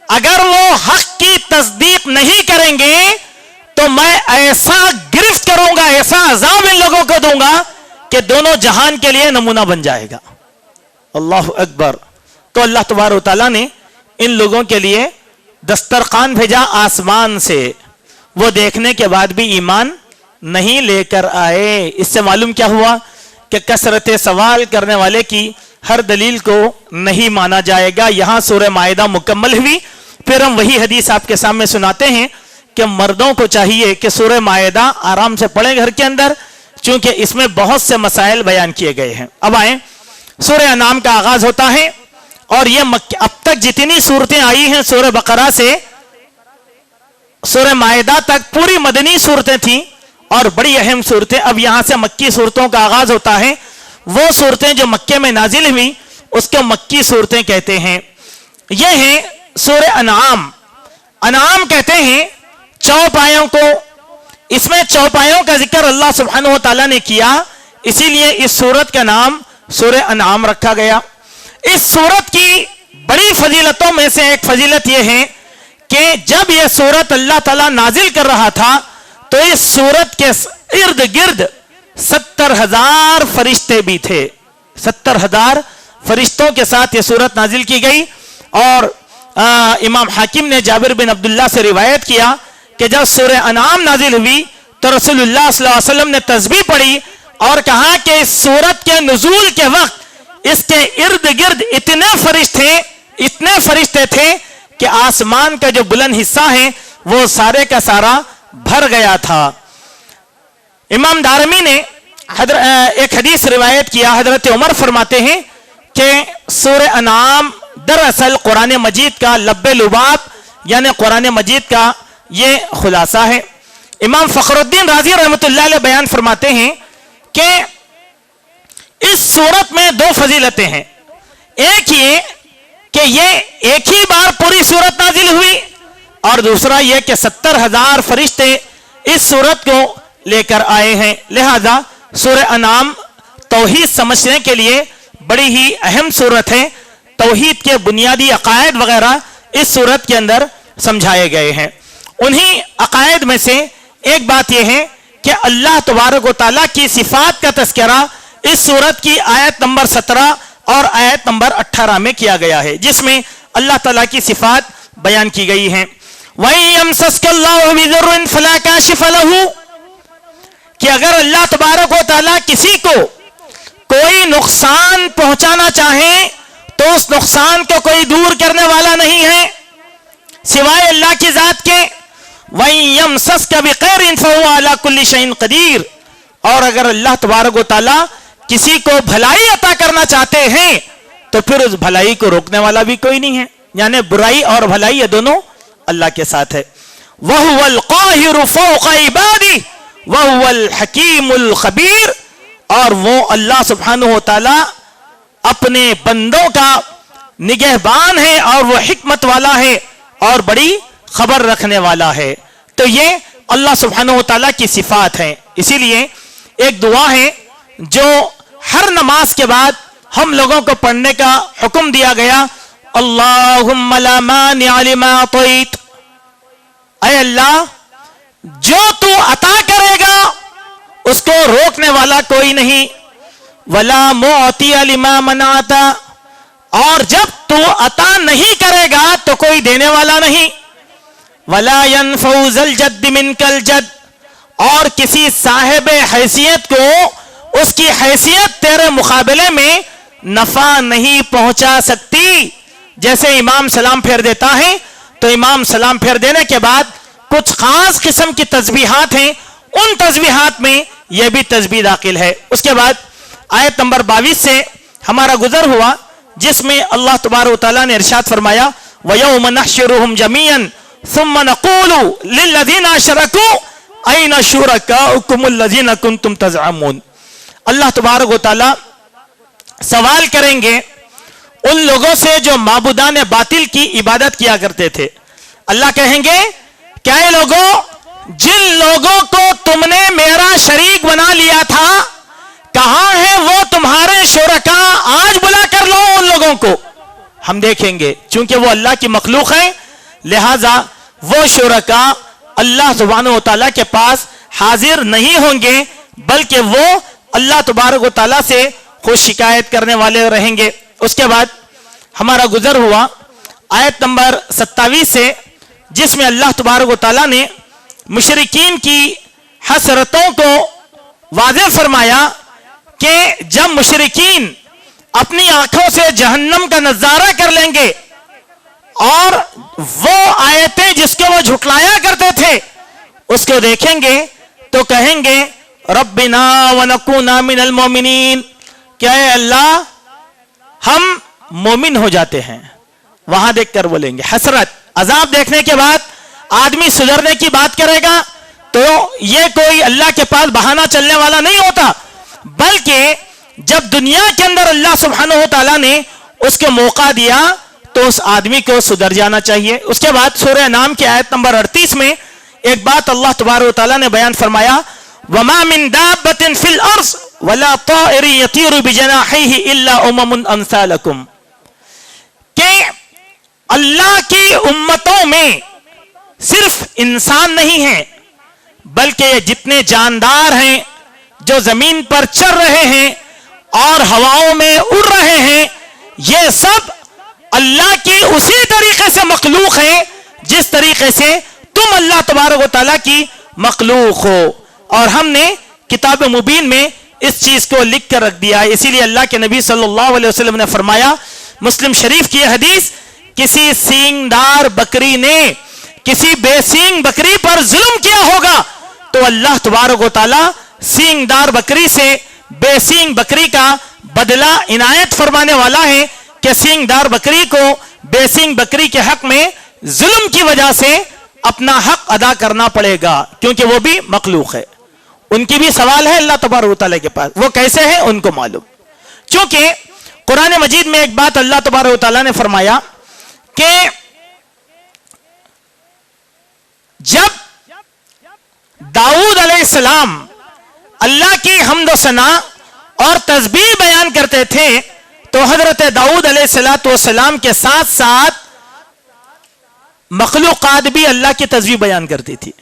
اگر وہ حق کی تصدیق نہیں کریں گے تو میں ایسا گرفت کروں گا، ایسا عذاب ان لوگوں کو دوں گا کہ دونوں جہان کے لیے نمونہ بن جائے گا. اللہ اکبر. تو اللہ تبارک و تعالیٰ نے ان لوگوں کے لیے دسترخوان بھیجا آسمان سے. وہ دیکھنے کے بعد بھی ایمان نہیں لے کر آئے. اس سے معلوم کیا ہوا کہ کثرت سوال کرنے والے کی ہر دلیل کو نہیں مانا جائے گا. یہاں سورہ مائدہ مکمل ہوئی. پھر ہم وہی حدیث آپ کے سامنے سناتے ہیں کہ مردوں کو چاہیے کہ سورہ مائدہ آرام سے پڑھیں گھر کے اندر، چونکہ اس میں بہت سے مسائل بیان کیے گئے ہیں. اب آئیں، سورہ انعام کا آغاز ہوتا ہے، اور یہ اب تک جتنی صورتیں آئی ہیں سورہ بقرہ سے سورہ مائدہ تک پوری مدنی صورتیں تھیں اور بڑی اہم صورتیں. اب یہاں سے مکی صورتوں کا آغاز ہوتا ہے. وہ صورتیں جو مکے میں نازل ہوئی اس کو مکی صورتیں کہتے ہیں. یہ ہیں سورہ انعام. انعام کہتے ہیں چوپایوں کو. اس میں چوپایوں کا ذکر اللہ سبحانہ و تعالیٰ نے کیا، اسی لیے اس سورت کا نام سورہ انعام رکھا گیا. اس سورت کی بڑی فضیلتوں میں سے ایک فضیلت یہ ہے کہ جب یہ سورت اللہ تعالیٰ نازل کر رہا تھا تو اس سورت کے ارد گرد 70,000 فرشتے بھی تھے. 70,000 فرشتوں کے ساتھ یہ سورت نازل کی گئی. اور امام حاکم نے جابر بن عبداللہ سے روایت کیا کہ جب سورہ انعام نازل ہوئی تو رسول اللہ صلی اللہ علیہ وسلم نے تسبیح پڑھی اور کہا کہ اس سورت کے نزول کے وقت اس کے ارد گرد اتنے فرشتے تھے کہ آسمان کا جو بلند حصہ ہے وہ سارے کا سارا بھر گیا تھا. امام دارمی نے ایک حدیث روایت کیا. حضرت عمر فرماتے ہیں کہ سورہ انعام دراصل قرآن مجید کا لب لباب یعنی قرآن مجید کا یہ خلاصہ ہے. امام فخر الدین رازی رحمۃ اللہ علیہ بیان فرماتے ہیں کہ اس سورت میں دو فضیلتیں ہیں. ایک یہ کہ یہ ایک ہی بار پوری سورت نازل ہوئی، اور دوسرا یہ کہ 70,000 فرشتے اس سورت کو لے کر آئے ہیں. لہذا سورہ انعام توحید سمجھنے کے لیے بڑی ہی اہم سورت ہے. توحید کے بنیادی عقائد وغیرہ اس سورت کے اندر سمجھائے گئے ہیں. انہی عقائد میں سے ایک بات یہ ہے کہ اللہ تبارک و تعالیٰ کی صفات کا تذکرہ اس سورت کی آیت نمبر 17 اور آیت نمبر 18 میں کیا گیا ہے، جس میں اللہ تعالیٰ کی صفات بیان کی گئی ہیں. وَيَمْسَسْكَ اللَّهُ بِضُرٍّ فَلَا كَاشِفَ لَهُ، کہ اگر اللہ تبارک و تعالیٰ کسی کو کوئی نقصان پہنچانا چاہیں تو اس نقصان کو کوئی دور کرنے والا نہیں ہے سوائے اللہ کی ذات کے. وَيَمْسَسْكَ بِخَيْرٍ فَهُوَ عَلَى كُلِّ شَيْءٍ قَدِيرٌ، اور اگر اللہ تبارک و تعالیٰ کسی کو بھلائی عطا کرنا چاہتے ہیں تو پھر اس بھلائی کو روکنے والا بھی کوئی نہیں ہے. یعنی برائی اور بھلائی یہ دونوں اللہ کے ساتھ ہے. وَهُوَ الْقَاهِرُ فَوْقَ عِبَادِهِ وَهُوَ الْحَكِيمُ الْخَبِيرُ، اور وہ اللہ سبحانہ و تعالیٰ اپنے بندوں کا نگہبان ہے اور وہ حکمت والا ہے اور بڑی خبر رکھنے والا ہے۔ تو یہ اللہ سبحانہ و تعالیٰ کی صفات ہیں۔ اسی لیے ایک دعا ہے جو ہر نماز کے بعد ہم لوگوں کو پڑھنے کا حکم دیا گیا، اللہم لا مانع لما اعطیت، اے اللہ جو تو عطا کرے گا اس کو روکنے والا کوئی نہیں، ولا معطی لما منعت، اور جب تو عطا نہیں کرے گا تو کوئی دینے والا نہیں، ولا ينفع ذا الجد منک الجد، اور کسی صاحب حیثیت کو اس کی حیثیت تیرے مقابلے میں نفع نہیں پہنچا سکتی۔ جیسے امام سلام پھیر دیتا ہے تو امام سلام پھیر دینے کے بعد کچھ خاص قسم کی تسبیحات ہیں، ان تسبیحات میں یہ بھی تسبیح داخل ہے۔ اس کے بعد آیت نمبر 22 سے ہمارا گزر ہوا، جس میں اللہ تبارک و تعالیٰ نے ارشاد فرمایا وَيَوْمَ نَحْشُرُهُمْ جَمِيعًا ثُمَّ نَقُولُ لِلَّذِينَ أَشْرَكُوا أَيْنَ شُرَكَاؤُكُمُ الَّذِينَ كُنْتُمْ تَزْعُمُونَ، اللہ تبارک و تعالیٰ سوال کریں گے ان لوگوں سے جو معبودان باطل کی عبادت کیا کرتے تھے۔ اللہ کہیں گے کیا اے لوگوں، جن لوگوں کو تم نے میرا شریک بنا لیا تھا کہاں ہے وہ تمہارے شرکاء، آج بلا کر لو ان لوگوں کو۔ ہم دیکھیں گے چونکہ وہ اللہ کی مخلوق ہیں، لہذا وہ شرکاء اللہ سبحانہ و تعالیٰ کے پاس حاضر نہیں ہوں گے، بلکہ وہ اللہ تبارک و تعالیٰ سے خود شکایت کرنے والے رہیں گے۔ اس کے بعد ہمارا گزر ہوا آیت نمبر 27 سے، جس میں اللہ تبارک و تعالیٰ نے مشرکین کی حسرتوں کو واضح فرمایا کہ جب مشرکین اپنی آنکھوں سے جہنم کا نظارہ کر لیں گے اور وہ آیتیں جس کو وہ جھٹلایا کرتے تھے اس کو دیکھیں گے تو کہیں گے ربنا ونکونا من المؤمنین، کیا اے اللہ ہم مومن ہو جاتے ہیں۔ وہاں دیکھ کر بولیں گے حسرت، عذاب دیکھنے کے بعد آدمی سدھرنے کی بات کرے گا تو یہ کوئی اللہ کے پاس بہانہ چلنے والا نہیں ہوتا، بلکہ جب دنیا کے اندر اللہ سبحانہ و تعالیٰ نے اس کو موقع دیا تو اس آدمی کو سدھر جانا چاہیے۔ اس کے بعد سورہ انعام کی آیت نمبر 38 میں ایک بات اللہ تبارک و تعالیٰ نے بیان فرمایا وَمَا مِن دَابَّةٍ فِي الْأَرْضِ وَلَا طَائِرٍ يَطِيرُ بِجَنَاحَيْهِ إِلَّا أُمَمٌ أَمْثَالُكُمْ، کہ اللہ کی امتوں میں صرف انسان نہیں ہیں بلکہ یہ جتنے جاندار ہیں جو زمین پر چل رہے ہیں اور ہواؤں میں اڑ رہے ہیں، یہ سب اللہ کی اسی طریقے سے مخلوق ہیں جس طریقے سے تم اللہ تبارک و تعالیٰ کی مخلوق ہو، اور ہم نے کتاب مبین میں اس چیز کو لکھ کر رکھ دیا ہے۔ اسی لیے اللہ کے نبی صلی اللہ علیہ وسلم نے فرمایا، مسلم شریف کی حدیث، کسی سینگ دار بکری نے کسی بے سینگ بکری پر ظلم کیا ہوگا تو اللہ تبارک و تعالیٰ سینگ دار بکری سے بے سینگ بکری کا بدلہ عنایت فرمانے والا ہے کہ سینگ دار بکری کو بے سینگ بکری کے حق میں ظلم کی وجہ سے اپنا حق ادا کرنا پڑے گا، کیونکہ وہ بھی مخلوق ہے، ان کی بھی سوال ہے اللہ تبارک و تعالیٰ کے پاس، وہ کیسے ہیں ان کو معلوم۔ چونکہ قرآن مجید میں ایک بات اللہ تبارک و تعالیٰ نے فرمایا کہ جب داؤد علیہ السلام اللہ کی حمد و ثنا اور تسبیح بیان کرتے تھے تو حضرت داؤد علیہ السلام کے ساتھ ساتھ مخلوقات بھی اللہ کی تسبیح بیان کرتی تھی۔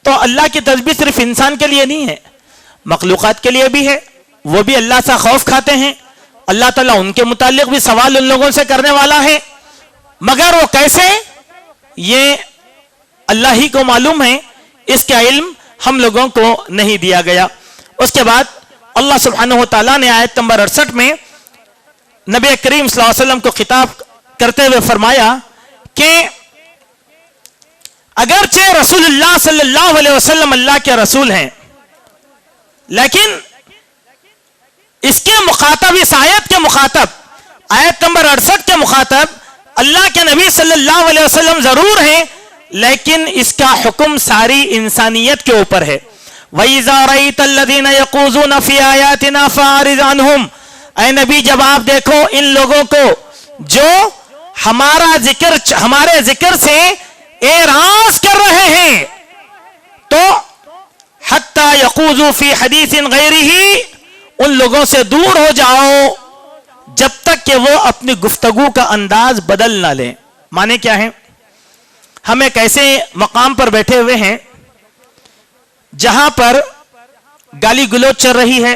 تو اللہ کی تسبیح صرف انسان کے لیے نہیں ہے، مخلوقات کے لیے بھی ہے، وہ بھی اللہ سے خوف کھاتے ہیں، اللہ تعالیٰ ان کے متعلق بھی سوال ان لوگوں سے کرنے والا ہے، مگر وہ کیسے یہ اللہ ہی کو معلوم ہے، اس کا علم ہم لوگوں کو نہیں دیا گیا۔ اس کے بعد اللہ سبحانہ و تعالیٰ نے آیت نمبر 68 میں نبی کریم صلی اللہ علیہ وسلم کو خطاب کرتے ہوئے فرمایا کہ اگرچہ رسول اللہ صلی اللہ علیہ وسلم اللہ کے رسول ہیں، لیکن اس کے مخاطب، اس آیت کے مخاطب، آیت نمبر 68 کے مخاطب اللہ کے نبی صلی اللہ علیہ وسلم ضرور ہیں، لیکن اس کا حکم ساری انسانیت کے اوپر ہے۔ وَإِذَا رَأَيْتَ الَّذِينَ يَخُوضُونَ فِي آيَاتِنَا فَأَعْرِضْ عَنْهُمْ، اے نبی جب آپ دیکھو ان لوگوں کو جو ہمارے ذکر سے اعراض کر رہے ہیں، تو حتی یقوزوا فی حدیث غیرہ، ان لوگوں سے دور ہو جاؤ جب تک کہ وہ اپنی گفتگو کا انداز بدل نہ لیں۔ معنی کیا ہے؟ ہم ایک ایسے مقام پر بیٹھے ہوئے ہیں جہاں پر گالی گلوچ چل رہی ہے،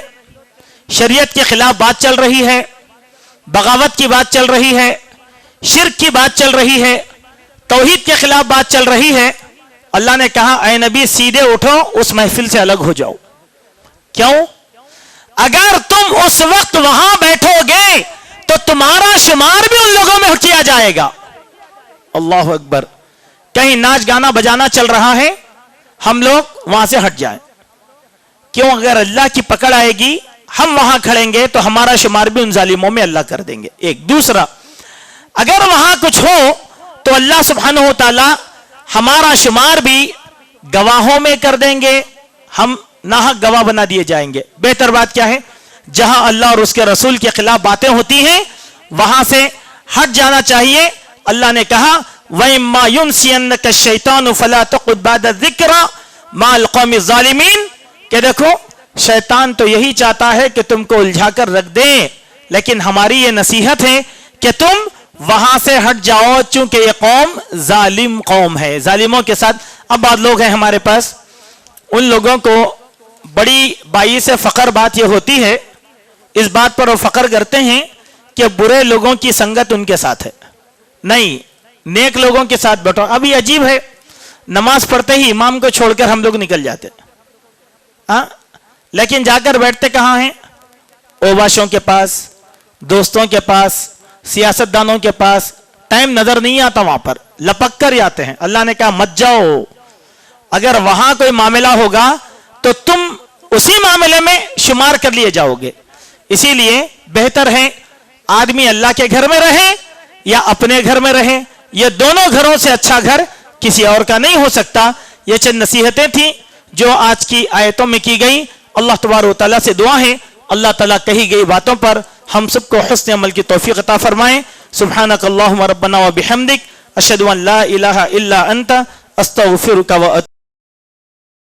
شریعت کے خلاف بات چل رہی ہے، بغاوت کی بات چل رہی ہے، شرک کی بات چل رہی ہے، توحید کے خلاف بات چل رہی ہے۔ اللہ نے کہا اے نبی سیدھے اٹھو، اس محفل سے الگ ہو جاؤ۔ کیوں؟ اگر تم اس وقت وہاں بیٹھو گے تو تمہارا شمار بھی ان لوگوں میں کیا جائے گا۔ اللہ اکبر۔ کہیں ناچ گانا بجانا چل رہا ہے، ہم لوگ وہاں سے ہٹ جائیں۔ کیوں؟ اگر اللہ کی پکڑ آئے گی، ہم وہاں کھڑیں گے تو ہمارا شمار بھی ان ظالموں میں اللہ کر دیں گے۔ ایک دوسرا، اگر وہاں کچھ ہو تو اللہ سبحانہ و تعالی ہمارا شمار بھی گواہوں میں کر دیں گے، ہم ناحق گواہ بنا دیے جائیں گے۔ بہتر بات کیا ہے؟ جہاں اللہ اور اس کے رسول کے خلاف باتیں ہوتی ہیں وہاں سے ہٹ جانا چاہیے۔ اللہ نے کہا وَإِمَّا يُنْسِيَنَّكَ الشَّيْطَانُ فَلَا تَقْعُدْ بَعْدَ الذِّكْرَىٰ مَعَ الْقَوْمِ الظَّالِمِينَ، کہ دیکھو شیطان تو یہی چاہتا ہے کہ تم کو الجھا کر رکھ دیں، لیکن ہماری یہ نصیحت ہے کہ تم وہاں سے ہٹ جاؤ، چونکہ یہ قوم ظالم قوم ہے، ظالموں کے ساتھ۔ اب بعض لوگ ہیں ہمارے پاس، ان لوگوں کو بڑی باعث فخر بات یہ ہوتی ہے، اس بات پر وہ فخر کرتے ہیں کہ برے لوگوں کی سنگت ان کے ساتھ ہے، نہیں نیک لوگوں کے ساتھ بیٹھو۔ اب یہ عجیب ہے، نماز پڑھتے ہی امام کو چھوڑ کر ہم لوگ نکل جاتے، لیکن جا کر بیٹھتے کہاں ہیں؟ اوباشوں کے پاس، دوستوں کے پاس، سیاستدانوں کے پاس۔ ٹائم نظر نہیں آتا، وہاں پر لپک کر آتے ہیں۔ اللہ نے کہا مت جاؤ، اگر وہاں کوئی معاملہ ہوگا تو تم اسی معاملے میں شمار کر لیے جاؤ گے۔ اسی لیے بہتر ہے آدمی اللہ کے گھر میں رہے یا اپنے گھر میں رہے، یہ دونوں گھروں سے اچھا گھر کسی اور کا نہیں ہو سکتا۔ یہ چند نصیحتیں تھیں جو آج کی آیتوں میں کی گئی۔ اللہ تبارک و تعالیٰ سے دعا ہے اللہ تعالیٰ کہی گئی باتوں پر ہم سب کو حسن عمل کی توفیق عطا فرمائیں۔ سبحانک اللہم ربنا و بحمدک، اشہد ان لا الہ الا انت، استغفرک و